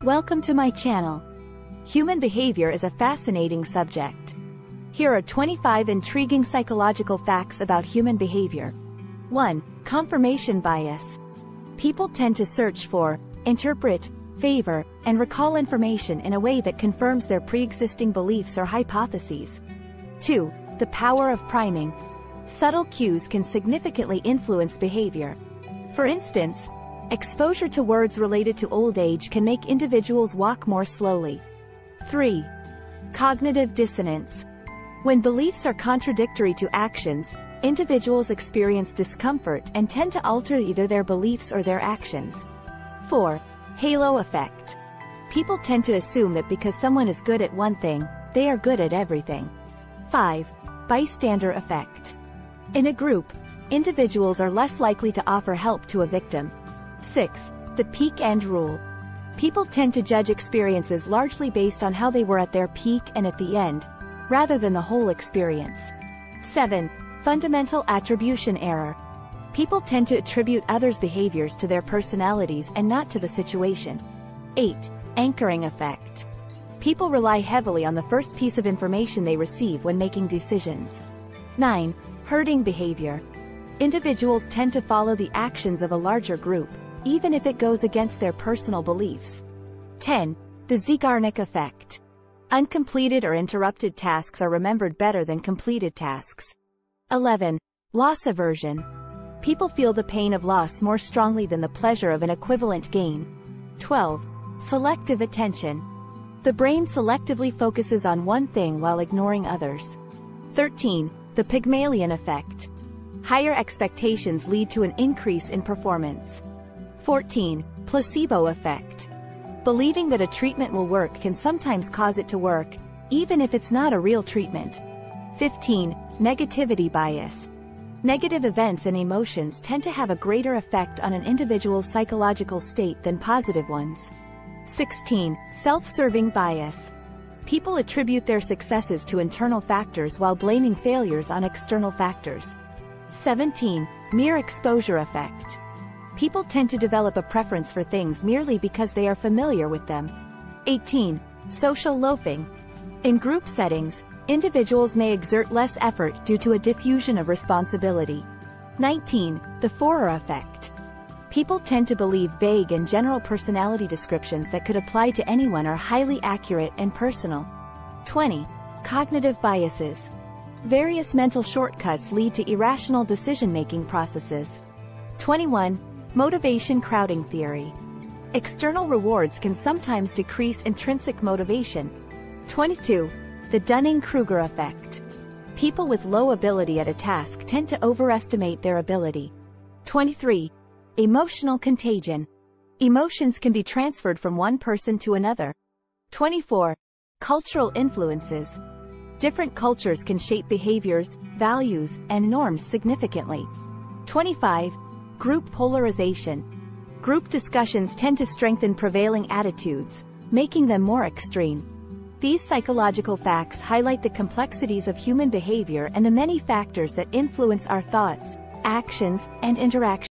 Welcome to my channel. Human behavior is a fascinating subject. Here are 25 intriguing psychological facts about human behavior. 1. Confirmation bias. People tend to search for, interpret, favor, and recall information in a way that confirms their pre-existing beliefs or hypotheses. 2. The power of priming. Subtle cues can significantly influence behavior. For instance, exposure to words related to old age can make individuals walk more slowly. 3. Cognitive dissonance. When beliefs are contradictory to actions, individuals experience discomfort and tend to alter either their beliefs or their actions. 4. Halo effect. People tend to assume that because someone is good at one thing, they are good at everything. 5. Bystander effect. In a group, individuals are less likely to offer help to a victim. 6. The peak end rule. People tend to judge experiences largely based on how they were at their peak and at the end, rather than the whole experience. 7. Fundamental attribution error. People tend to attribute others' behaviors to their personalities and not to the situation. 8. Anchoring effect. People rely heavily on the first piece of information they receive when making decisions. 9. Herding behavior. Individuals tend to follow the actions of a larger group, even if it goes against their personal beliefs. 10. The Zeigarnik effect. Uncompleted or interrupted tasks are remembered better than completed tasks. 11. Loss aversion. People feel the pain of loss more strongly than the pleasure of an equivalent gain. 12. Selective attention. The brain selectively focuses on one thing while ignoring others. 13. The Pygmalion effect. Higher expectations lead to an increase in performance. 14. Placebo effect. Believing that a treatment will work can sometimes cause it to work, even if it's not a real treatment. 15. Negativity bias. Negative events and emotions tend to have a greater effect on an individual's psychological state than positive ones. 16. Self-serving bias. People attribute their successes to internal factors while blaming failures on external factors. 17. Mere exposure effect. People tend to develop a preference for things merely because they are familiar with them. 18. Social loafing. In group settings, individuals may exert less effort due to a diffusion of responsibility. 19. The Forer effect. People tend to believe vague and general personality descriptions that could apply to anyone are highly accurate and personal. 20. Cognitive biases. Various mental shortcuts lead to irrational decision-making processes. 21. Motivation crowding theory. External rewards can sometimes decrease intrinsic motivation. 22. The Dunning-Kruger effect. People with low ability at a task tend to overestimate their ability. 23. Emotional contagion. Emotions can be transferred from one person to another. 24. Cultural influences. Different cultures can shape behaviors, values, and norms significantly. 25. Group polarization. Group discussions tend to strengthen prevailing attitudes, making them more extreme. These psychological facts highlight the complexities of human behavior and the many factors that influence our thoughts, actions, and interactions.